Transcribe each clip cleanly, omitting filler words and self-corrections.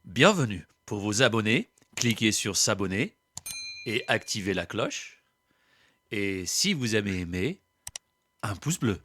Bienvenue. Pour vous abonner, cliquez sur s'abonner et activez la cloche. Et si vous avez aimé, un pouce bleu.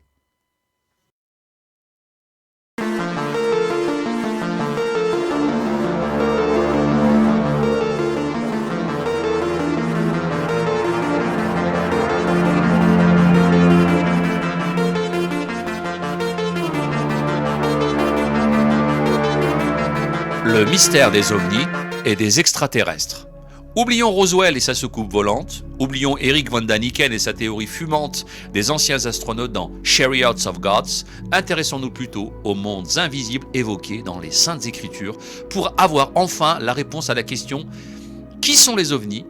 Le mystère des ovnis et des extraterrestres. Oublions Roswell et sa soucoupe volante, oublions Eric von Daniken et sa théorie fumante des anciens astronautes dans Chariots of Gods, intéressons-nous plutôt aux mondes invisibles évoqués dans les Saintes Écritures pour avoir enfin la réponse à la question « Qui sont les ovnis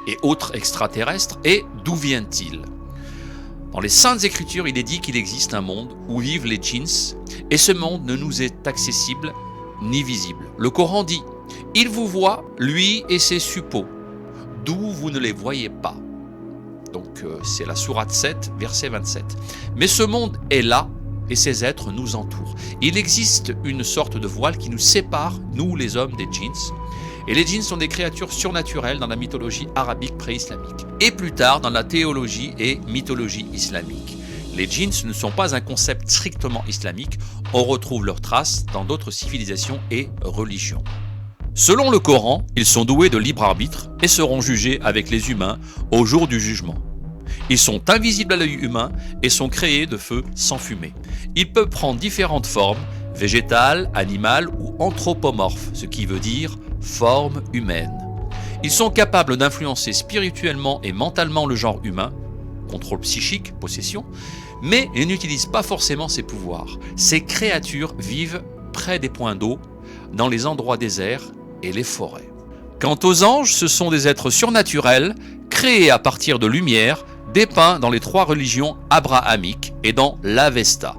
et autres extraterrestres et d'où viennent-ils » Dans les Saintes Écritures, il est dit qu'il existe un monde où vivent les djinns et ce monde ne nous est accessible ni visible. Le Coran dit « Il vous voit, lui et ses suppôts, d'où vous ne les voyez pas ». Donc c'est la sourate 7, verset 27. Mais ce monde est là et ces êtres nous entourent. Il existe une sorte de voile qui nous sépare, nous les hommes, des djinns. Et les djinns sont des créatures surnaturelles dans la mythologie arabique pré-islamique. Et plus tard dans la théologie et mythologie islamique. Les djinns ne sont pas un concept strictement islamique, on retrouve leurs traces dans d'autres civilisations et religions. Selon le Coran, ils sont doués de libre arbitre et seront jugés avec les humains au jour du jugement. Ils sont invisibles à l'œil humain et sont créés de feu sans fumée. Ils peuvent prendre différentes formes, végétales, animales ou anthropomorphes, ce qui veut dire forme humaine. Ils sont capables d'influencer spirituellement et mentalement le genre humain, contrôle psychique, possession, mais ils n'utilisent pas forcément ces pouvoirs. Ces créatures vivent près des points d'eau, dans les endroits déserts et les forêts. Quant aux anges, ce sont des êtres surnaturels, créés à partir de lumière, dépeints dans les trois religions abrahamiques et dans l'Avesta.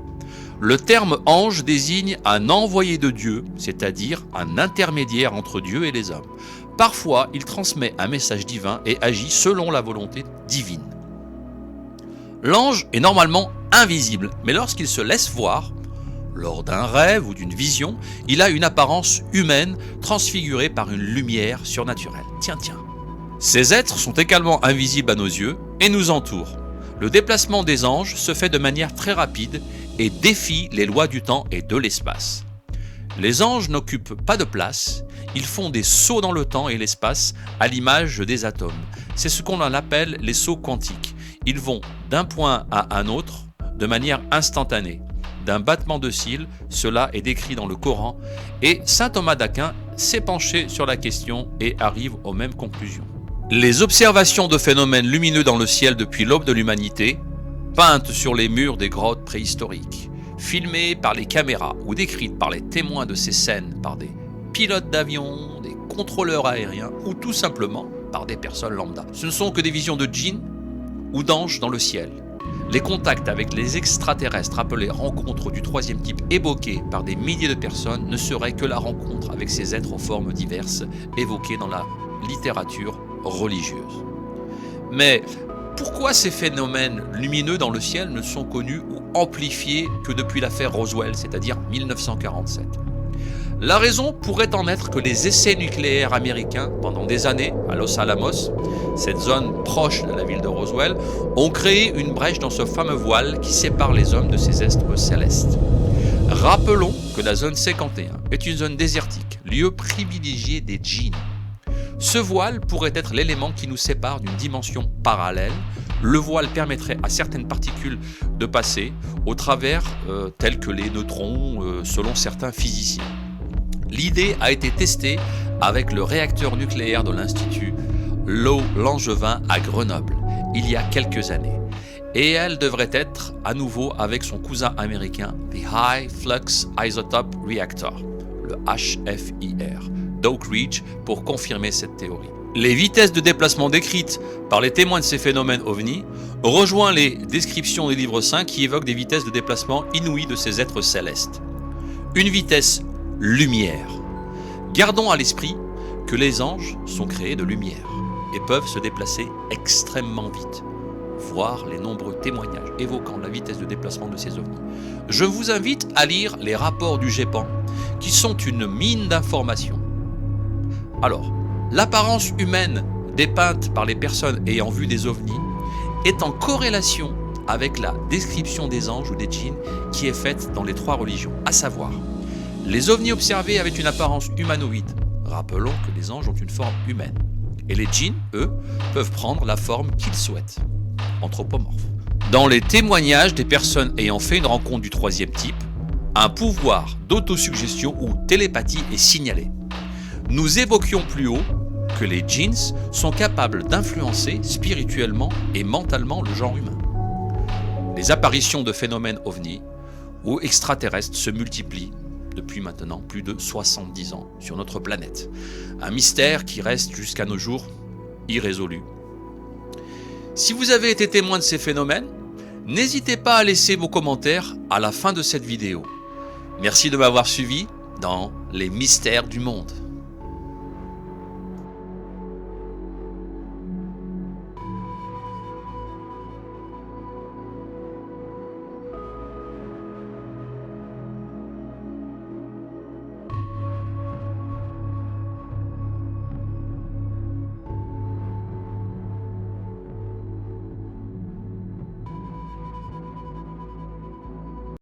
Le terme ange désigne un envoyé de Dieu, c'est-à-dire un intermédiaire entre Dieu et les hommes. Parfois, il transmet un message divin et agit selon la volonté divine. L'ange est normalement invisible, mais lorsqu'il se laisse voir, lors d'un rêve ou d'une vision, il a une apparence humaine transfigurée par une lumière surnaturelle. Tiens. Ces êtres sont également invisibles à nos yeux et nous entourent. Le déplacement des anges se fait de manière très rapide et défie les lois du temps et de l'espace. Les anges n'occupent pas de place, ils font des sauts dans le temps et l'espace à l'image des atomes. C'est ce qu'on appelle les sauts quantiques. Ils vont d'un point à un autre de manière instantanée, d'un battement de cils, cela est décrit dans le Coran, et saint Thomas d'Aquin s'est penché sur la question et arrive aux mêmes conclusions. Les observations de phénomènes lumineux dans le ciel depuis l'aube de l'humanité, peintes sur les murs des grottes préhistoriques, filmées par les caméras ou décrites par les témoins de ces scènes par des pilotes d'avion, des contrôleurs aériens ou tout simplement par des personnes lambda. Ce ne sont que des visions de djinns ou d'anges dans le ciel. Les contacts avec les extraterrestres appelés rencontres du troisième type évoquées par des milliers de personnes ne seraient que la rencontre avec ces êtres aux formes diverses évoqués dans la littérature religieuse. Mais pourquoi ces phénomènes lumineux dans le ciel ne sont connus ou amplifiés que depuis l'affaire Roswell, c'est-à-dire 1947 ? La raison pourrait en être que les essais nucléaires américains, pendant des années, à Los Alamos, cette zone proche de la ville de Roswell, ont créé une brèche dans ce fameux voile qui sépare les hommes de ces êtres célestes. Rappelons que la zone 51 est une zone désertique, lieu privilégié des djinns. Ce voile pourrait être l'élément qui nous sépare d'une dimension parallèle. Le voile permettrait à certaines particules de passer au travers, tels que les neutrons, selon certains physiciens. L'idée a été testée avec le réacteur nucléaire de l'Institut Langevin à Grenoble, il y a quelques années. Et elle devrait être à nouveau avec son cousin américain, the High Flux Isotope Reactor, le HFIR, d'Oak Ridge, pour confirmer cette théorie. Les vitesses de déplacement décrites par les témoins de ces phénomènes ovnis rejoignent les descriptions des livres saints qui évoquent des vitesses de déplacement inouïes de ces êtres célestes. Une vitesse lumière. Gardons à l'esprit que les anges sont créés de lumière et peuvent se déplacer extrêmement vite, voir les nombreux témoignages évoquant la vitesse de déplacement de ces ovnis. Je vous invite à lire les rapports du GEPAN, qui sont une mine d'informations. Alors, l'apparence humaine dépeinte par les personnes ayant vu des ovnis est en corrélation avec la description des anges ou des djinns qui est faite dans les 3 religions, à savoir les ovnis observés avaient une apparence humanoïde. Rappelons que les anges ont une forme humaine. Et les djinns, eux, peuvent prendre la forme qu'ils souhaitent, anthropomorphes. Dans les témoignages des personnes ayant fait une rencontre du 3e type, un pouvoir d'autosuggestion ou télépathie est signalé. Nous évoquions plus haut que les djinns sont capables d'influencer spirituellement et mentalement le genre humain. Les apparitions de phénomènes ovnis ou extraterrestres se multiplient depuis maintenant plus de 70 ans sur notre planète. Un mystère qui reste jusqu'à nos jours irrésolu. Si vous avez été témoin de ces phénomènes, n'hésitez pas à laisser vos commentaires à la fin de cette vidéo. Merci de m'avoir suivi dans les mystères du monde.